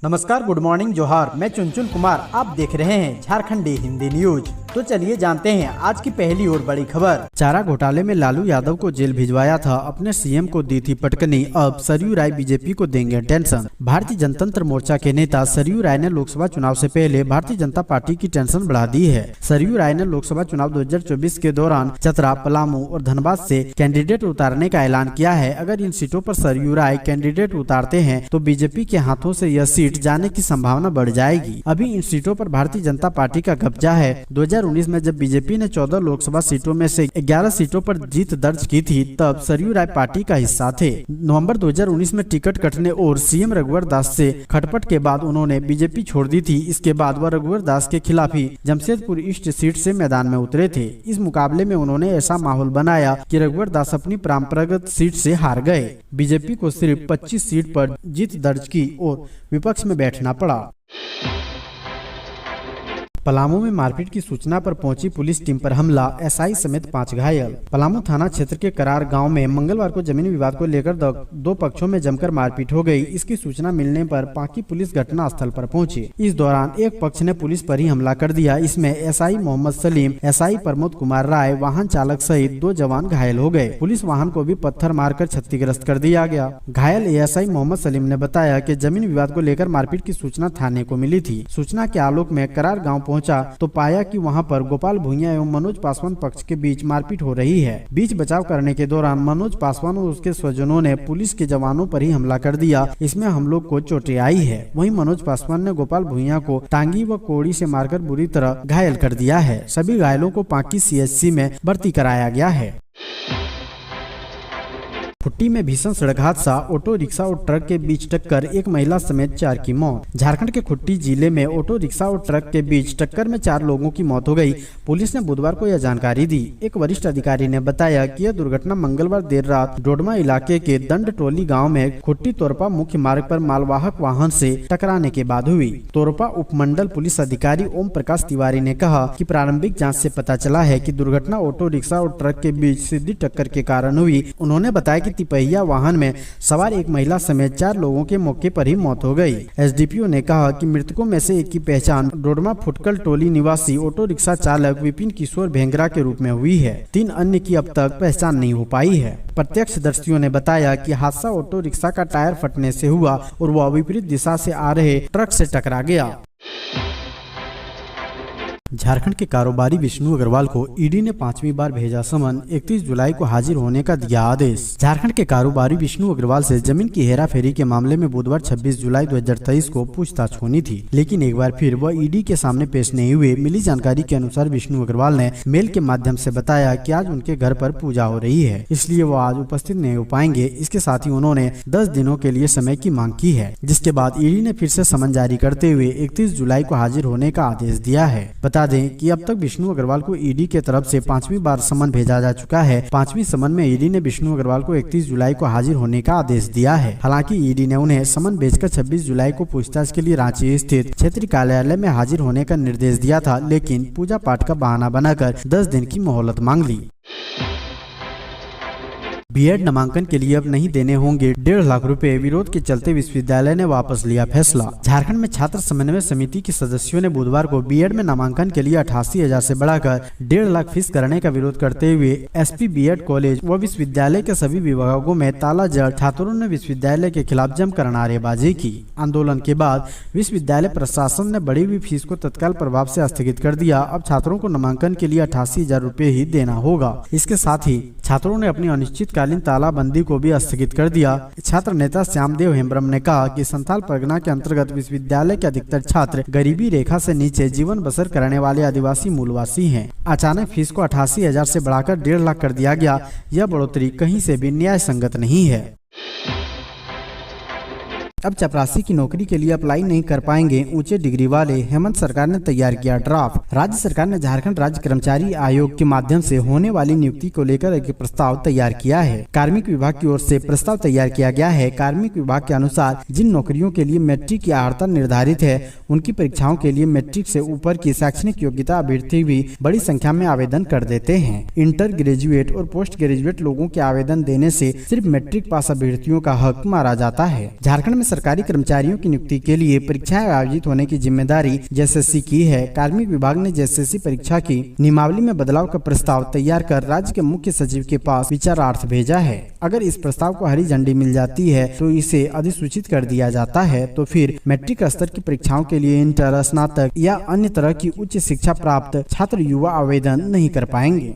नमस्कार, good morning, जोहार। मैं चुनचुन कुमार, आप देख रहे हैं झारखंडी हिंदी न्यूज। तो चलिए जानते हैं आज की पहली और बड़ी खबर। चारा घोटाले में लालू यादव को जेल भिजवाया था, अपने सीएम को दी थी पटकनी, अब सरयू राय बीजेपी को देंगे टेंशन। भारतीय जनतंत्र मोर्चा के नेता सरयू राय ने लोकसभा चुनाव से पहले भारतीय जनता पार्टी की टेंशन बढ़ा दी है। सरयू राय ने लोकसभा चुनाव 2024 के दौरान चतरा, पलामू और धनबाद से कैंडिडेट उतारने का ऐलान किया है। अगर इन सीटों पर सरयू राय कैंडिडेट उतारते हैं तो बीजेपी के हाथों से यह सीट जाने की संभावना बढ़ जाएगी। अभी इन सीटों पर भारतीय जनता पार्टी का कब्जा है। 2019 में जब बीजेपी ने 14 लोकसभा सीटों में से 11 सीटों पर जीत दर्ज की थी, तब सरयू राय पार्टी का हिस्सा थे। नवंबर 2019 में टिकट कटने और सीएम रघुवर दास से खटपट के बाद उन्होंने बीजेपी छोड़ दी थी। इसके बाद वह रघुवर दास के खिलाफ ही जमशेदपुर ईस्ट सीट से मैदान में उतरे थे। इस मुकाबले में उन्होंने ऐसा माहौल बनाया कि रघुवर दास अपनी परंपरागत सीट से हार गए। बीजेपी को सिर्फ 25 सीट पर जीत दर्ज की और विपक्ष में बैठना पड़ा। पलामू में मारपीट की सूचना पर पहुंची पुलिस टीम पर हमला, एसआई समेत 5 घायल। पलामू थाना क्षेत्र के करार गांव में मंगलवार को जमीन विवाद को लेकर दो पक्षों में जमकर मारपीट हो गई। इसकी सूचना मिलने पर पांकी पुलिस घटना स्थल पर पहुंची। इस दौरान एक पक्ष ने पुलिस पर ही हमला कर दिया। इसमें एसआई मोहम्मद सलीम, एसआई प्रमोद कुमार राय, वाहन चालक सहित 2 जवान घायल हो गए। पुलिस वाहन को भी पत्थर मारकर क्षतिग्रस्त कर दिया गया। घायल एएसआई मोहम्मद सलीम ने बताया कि जमीन विवाद को लेकर मारपीट की सूचना थाने को मिली थी। सूचना के आलोक में करार गाँव पहुंचा तो पाया कि वहां पर गोपाल भुइयां एवं मनोज पासवान पक्ष के बीच मारपीट हो रही है। बीच बचाव करने के दौरान मनोज पासवान और उसके स्वजनों ने पुलिस के जवानों पर ही हमला कर दिया। इसमें हम लोग को चोटें आई है। वहीं मनोज पासवान ने गोपाल भुइयां को टांगी व कोड़ी से मारकर बुरी तरह घायल कर दिया है। सभी घायलों को पांकी सीएचसी में भर्ती कराया गया है। खुट्टी में भीषण सड़क हादसा, ऑटो रिक्शा और ट्रक के बीच टक्कर, एक महिला समेत 4 की मौत। झारखंड के खुट्टी जिले में ऑटो रिक्शा और ट्रक के बीच टक्कर में 4 लोगों की मौत हो गई। पुलिस ने बुधवार को यह जानकारी दी। एक वरिष्ठ अधिकारी ने बताया कि यह दुर्घटना मंगलवार देर रात डोडमा इलाके के दंड टोली गाँव में खुट्टी तोरपा मुख्य मार्ग पर मालवाहक वाहन से टकराने के बाद हुई। तोरपा उपमंडल पुलिस अधिकारी ओम प्रकाश तिवारी ने कहा कि प्रारंभिक जाँच से पता चला है कि दुर्घटना ऑटो रिक्शा और ट्रक के बीच सीधी टक्कर के कारण हुई। उन्होंने बताया तिपहिया वाहन में सवार एक महिला समेत 4 लोगों के मौके पर ही मौत हो गई। एसडीपीओ ने कहा कि मृतकों में से एक की पहचान डोडमा फुटकल टोली निवासी ऑटो रिक्शा चालक विपिन किशोर भेंगरा के रूप में हुई है। 3 अन्य की अब तक पहचान नहीं हो पाई है। प्रत्यक्षदर्शियों ने बताया कि हादसा ऑटो रिक्शा का टायर फटने से हुआ और वह विपरीत दिशा से आ रहे ट्रक से टकरा गया। झारखंड के कारोबारी विष्णु अग्रवाल को ईडी ने 5वीं बार भेजा समन, 31 जुलाई को हाजिर होने का दिया आदेश। झारखंड के कारोबारी विष्णु अग्रवाल से जमीन की हेराफेरी के मामले में बुधवार 26 जुलाई 2023 को पूछताछ होनी थी, लेकिन एक बार फिर वह ईडी के सामने पेश नहीं हुए। मिली जानकारी के अनुसार विष्णु अग्रवाल ने मेल के माध्यम से बताया कि आज उनके घर पर पूजा हो रही है, इसलिए वो आज उपस्थित नहीं हो पाएंगे। इसके साथ ही उन्होंने 10 दिनों के लिए समय की मांग की है, जिसके बाद ईडी ने फिर से समन जारी करते हुए 31 जुलाई को हाजिर होने का आदेश दिया है। बता दें कि अब तक विष्णु अग्रवाल को ईडी के तरफ से 5वीं बार समन भेजा जा चुका है। 5वीं समन में ईडी ने विष्णु अग्रवाल को 31 जुलाई को हाजिर होने का आदेश दिया है। हालांकि ईडी ने उन्हें समन भेजकर 26 जुलाई को पूछताछ के लिए रांची स्थित क्षेत्रीय कार्यालय में हाजिर होने का निर्देश दिया था, लेकिन पूजा पाठ का बहाना बनाकर 10 दिन की मोहलत मांग ली। बीएड नामांकन के लिए अब नहीं देने होंगे 1.5 लाख रुपए, विरोध के चलते विश्वविद्यालय ने वापस लिया फैसला। झारखंड में छात्र समन्वय समिति के सदस्यों ने बुधवार को बीएड में नामांकन के लिए 88,000 से बढ़ाकर 1.5 लाख फीस करने का विरोध करते हुए एसपी बीएड कॉलेज व विश्वविद्यालय के सभी विभागों में ताला जड़ छात्रों ने विश्वविद्यालय के खिलाफ जमकर नारेबाजी की। आंदोलन के बाद विश्वविद्यालय प्रशासन ने बढ़ी हुई फीस को तत्काल प्रभाव से स्थगित कर दिया। अब छात्रों को नामांकन के लिए 88,000 रुपए ही देना होगा। इसके साथ ही छात्रों ने अपनी अनिश्चितकालीन तालाबंदी को भी स्थगित कर दिया। छात्र नेता श्यामदेव हेम्ब्रम ने कहा कि संथाल परगना के अंतर्गत विश्वविद्यालय के अधिकतर छात्र गरीबी रेखा से नीचे जीवन बसर करने वाले आदिवासी मूलवासी हैं। अचानक फीस को 88,000 से बढ़ाकर 1.5 लाख कर दिया गया। यह बढ़ोतरी कहीं से भी न्याय संगत नहीं है। अब चपरासी की नौकरी के लिए अप्लाई नहीं कर पाएंगे ऊंचे डिग्री वाले, हेमंत सरकार ने तैयार किया ड्राफ्ट। राज्य सरकार ने झारखंड राज्य कर्मचारी आयोग के माध्यम से होने वाली नियुक्ति को लेकर एक प्रस्ताव तैयार किया है। कार्मिक विभाग की ओर से प्रस्ताव तैयार किया गया है। कार्मिक विभाग के अनुसार जिन नौकरियों के लिए मैट्रिक की अर्हता निर्धारित है, उनकी परीक्षाओं के लिए मैट्रिक से ऊपर की शैक्षणिक योग्यता अभ्यर्थी भी बड़ी संख्या में आवेदन कर देते हैं। इंटर ग्रेजुएट और पोस्ट ग्रेजुएट लोगों के आवेदन देने से सिर्फ मैट्रिक पास अभ्यर्थियों का हक मारा जाता है। झारखंड में सरकारी कर्मचारियों की नियुक्ति के लिए परीक्षाएं आयोजित होने की जिम्मेदारी जेएसएससी की है। कार्मिक विभाग ने जेएसएससी परीक्षा की नियमावली में बदलाव का प्रस्ताव तैयार कर राज्य के मुख्य सचिव के पास विचारार्थ भेजा है। अगर इस प्रस्ताव को हरी झंडी मिल जाती है तो इसे अधिसूचित कर दिया जाता है, तो फिर मैट्रिक स्तर की परीक्षाओं के लिए इंटर, स्नातक या अन्य तरह की उच्च शिक्षा प्राप्त छात्र युवा आवेदन नहीं कर पाएंगे।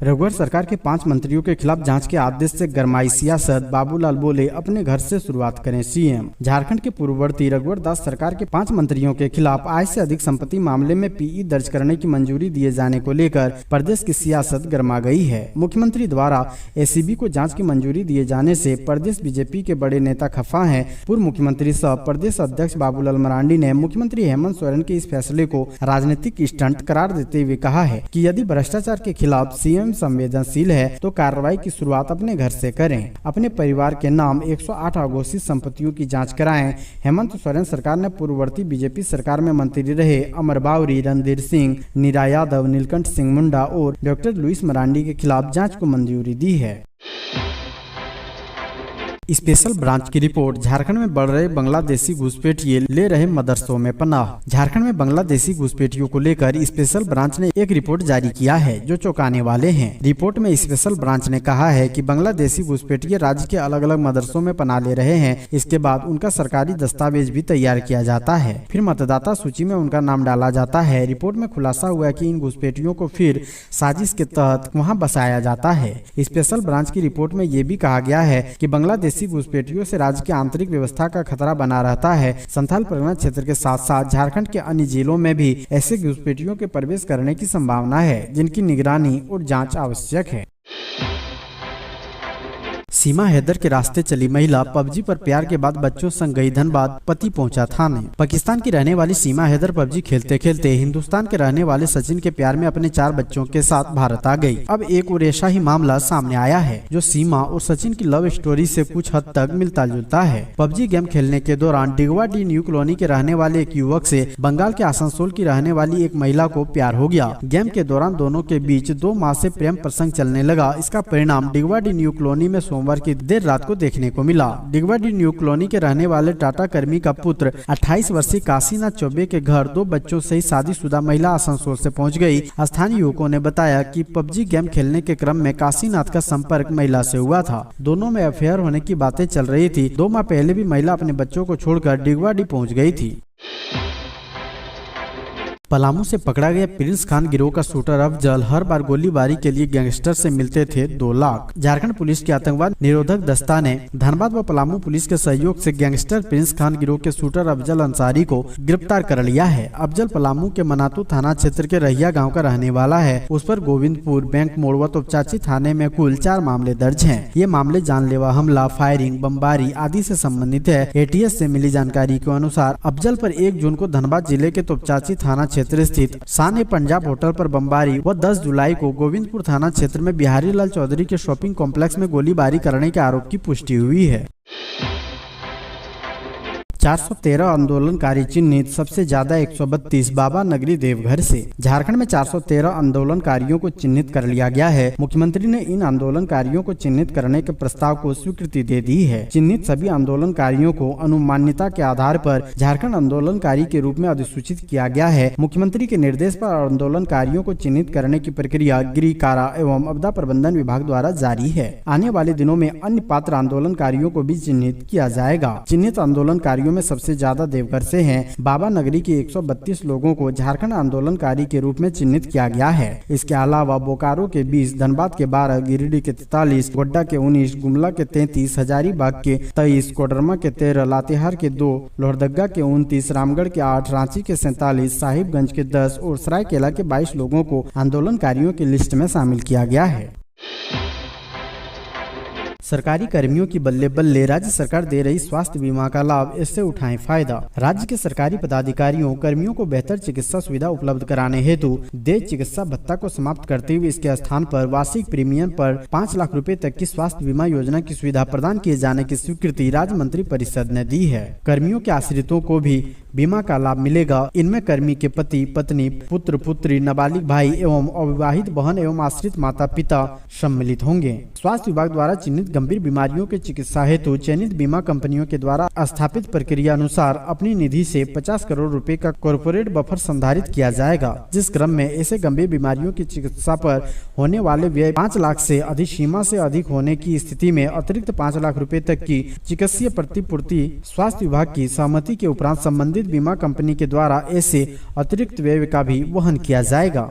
रघुवर सरकार के 5 मंत्रियों के खिलाफ जांच के आदेश से गरमाई सियासत, बाबूलाल बोले अपने घर से शुरुआत करें सीएम। झारखंड के पूर्ववर्ती रघुवर दास सरकार के 5 मंत्रियों के खिलाफ आय से अधिक संपत्ति मामले में पीई दर्ज करने की मंजूरी दिए जाने को लेकर प्रदेश की सियासत गरमा गई है। मुख्यमंत्री द्वारा एसीबी को जाँच की मंजूरी दिए जाने से प्रदेश बीजेपी के बड़े नेता खफा है। पूर्व मुख्यमंत्री सह प्रदेश अध्यक्ष बाबूलाल मरांडी ने मुख्यमंत्री हेमंत सोरेन के इस फैसले को राजनीतिक स्टंट करार देते हुए कहा है कि यदि भ्रष्टाचार के खिलाफ सीएम संवेदनशील है तो कार्रवाई की शुरुआत अपने घर से करें। अपने परिवार के नाम 108 अघोषित संपत्तियों की जांच कराएं। हेमंत सोरेन सरकार ने पूर्ववर्ती बीजेपी सरकार में मंत्री रहे अमर बावरी, रणधीर सिंह, नीरा यादव, नीलकंठ सिंह मुंडा और डॉक्टर लुईस मरांडी के खिलाफ जांच को मंजूरी दी है। स्पेशल ब्रांच की रिपोर्ट। झारखंड में बढ़ रहे बांग्लादेशी घुसपैठिए ले रहे मदरसों में पनाह। झारखंड में बांग्लादेशी घुसपैठियों को लेकर स्पेशल ब्रांच ने एक रिपोर्ट जारी किया है जो चौंकाने वाले हैं। रिपोर्ट में स्पेशल ब्रांच ने कहा है कि बांग्लादेशी घुसपैठिए राज्य के अलग अलग मदरसों में पनाह ले रहे हैं। इसके बाद उनका सरकारी दस्तावेज भी तैयार किया जाता है, फिर मतदाता सूची में उनका नाम डाला जाता है। रिपोर्ट में खुलासा हुआ कि इन घुसपैठियों को फिर साजिश के तहत वहाँ बसाया जाता है। स्पेशल ब्रांच की रिपोर्ट में ये भी कहा गया है कि बांग्लादेशी घुसपैठियों से राज्य की आंतरिक व्यवस्था का खतरा बना रहता है। संथाल परगना क्षेत्र के साथ साथ झारखंड के अन्य जिलों में भी ऐसे घुसपैठियों के प्रवेश करने की संभावना है जिनकी निगरानी और जांच आवश्यक है। सीमा हैदर के रास्ते चली महिला, पबजी पर प्यार के बाद बच्चों संग गई धनबाद, पति पहुंचा थाने। पाकिस्तान की रहने वाली सीमा हैदर पबजी खेलते खेलते हिंदुस्तान के रहने वाले सचिन के प्यार में अपने 4 बच्चों के साथ भारत आ गई। अब एक और ऐसा ही मामला सामने आया है जो सीमा और सचिन की लव स्टोरी से कुछ हद तक मिलता जुलता है। पबजी गेम खेलने के दौरान डिगवा डी न्यू कॉलोनी के रहने वाले एक युवक से बंगाल के आसनसोल की रहने वाली एक महिला को प्यार हो गया। गेम के दौरान दोनों के बीच 2 माह से प्रेम प्रसंग चलने लगा। इसका परिणाम डिगवा डी न्यू कॉलोनी में सोमवार की देर रात को देखने को मिला। डिगवा डी न्यू कॉलोनी के रहने वाले टाटा कर्मी का पुत्र 28 वर्षीय काशीनाथ चौबे के घर 2 बच्चों से शादीशुदा महिला आसनसोल से पहुंच गई। स्थानीय युवकों ने बताया कि पबजी गेम खेलने के क्रम में काशीनाथ का संपर्क महिला से हुआ था। दोनों में अफेयर होने की बातें चल रही थी। 2 माह पहले भी महिला अपने बच्चों को छोड़कर डिगवा डी पहुंच गई थी। पलामू से पकड़ा गया प्रिंस खान गिरोह का शूटर अफजल हर बार गोलीबारी के लिए गैंगस्टर से मिलते थे 2 लाख। झारखंड पुलिस के आतंकवाद निरोधक दस्ता ने धनबाद व पलामू पुलिस के सहयोग से गैंगस्टर प्रिंस खान गिरोह के शूटर अफजल अंसारी को गिरफ्तार कर लिया है। अफजल पलामू के मनातू थाना क्षेत्र के रहिया गाँव का रहने वाला है। उस पर गोविंदपुर, बैंक मोड़ व तोपचाची थाने में कुल 4 मामले दर्ज है। ये मामले जानलेवा हमला, फायरिंग, बमबारी आदि से संबंधित है। एटीएस से मिली जानकारी के अनुसार अफजल पर 1 जून को धनबाद जिले के तोपचाची थाना क्षेत्र स्थित शान पंजाब होटल पर बमबारी व 10 जुलाई को गोविंदपुर थाना क्षेत्र में बिहारी लाल चौधरी के शॉपिंग कॉम्प्लेक्स में गोलीबारी करने के आरोप की पुष्टि हुई है। 413 आंदोलनकारी चिन्हित, सबसे ज्यादा 132 बाबा नगरी देवघर से। झारखंड में 413 आंदोलनकारियों को चिन्हित कर लिया गया है। मुख्यमंत्री ने इन आंदोलनकारियों को चिन्हित करने के प्रस्ताव को स्वीकृति दे दी है। चिन्हित सभी आंदोलनकारियों को अनुमान्यता के आधार पर झारखंड आंदोलनकारी के रूप में अधिसूचित किया गया है। मुख्यमंत्री के निर्देश पर आंदोलनकारियों को चिन्हित करने की प्रक्रिया गृह, कारा एवं आपदा प्रबंधन विभाग द्वारा जारी है। आने वाले दिनों में अन्य पात्र आंदोलनकारियों को भी चिन्हित किया जाएगा। चिन्हित आंदोलनकारियों में सबसे ज्यादा देवघर से हैं। बाबा नगरी के 132 लोगों को झारखंड आंदोलनकारी के रूप में चिन्हित किया गया है। इसके अलावा बोकारो के 20, धनबाद के 12, गिरिडीह के 43, गोड्डा के 19, गुमला के 33, हजारीबाग के 23, कोडरमा के 13, लातेहार के 2, लोहरदगा के 29, रामगढ़ के 8, रांची के 47, साहिबगंज के 10 और सरायकेला के 22 लोगों को आंदोलनकारियों की लिस्ट में शामिल किया गया है। सरकारी कर्मियों की बल्ले बल्ले, राज्य सरकार दे रही स्वास्थ्य बीमा का लाभ, इससे उठाएं फायदा। राज्य के सरकारी पदाधिकारियों कर्मियों को बेहतर चिकित्सा सुविधा उपलब्ध कराने हेतु देय चिकित्सा भत्ता को समाप्त करते हुए इसके स्थान पर वार्षिक प्रीमियम पर 5 लाख रुपए तक की स्वास्थ्य बीमा योजना की सुविधा प्रदान किए जाने की स्वीकृति राज्य मंत्री परिषद ने दी है। कर्मियों के आश्रितों को भी बीमा का लाभ मिलेगा। इनमें कर्मी के पति, पत्नी, पुत्र, पुत्री, नाबालिग भाई एवं अविवाहित बहन एवं आश्रित माता पिता सम्मिलित होंगे। स्वास्थ्य विभाग द्वारा चिन्हित गंभीर बीमारियों के चिकित्सा हेतु चयनित बीमा कंपनियों के द्वारा स्थापित प्रक्रिया अनुसार अपनी निधि से 50 करोड़ रुपए का कॉर्पोरेट बफर संधारित किया जाएगा, जिस क्रम में ऐसे गंभीर बीमारियों की चिकित्सा पर होने वाले व्यय 5 लाख से अधिक सीमा से अधिक होने की स्थिति में अतिरिक्त 5 लाख रुपए तक की चिकित्सीय प्रतिपूर्ति स्वास्थ्य विभाग की सहमति के उपरांत संबंधित बीमा कंपनी के द्वारा ऐसे अतिरिक्त व्यय का भी वहन किया जाएगा।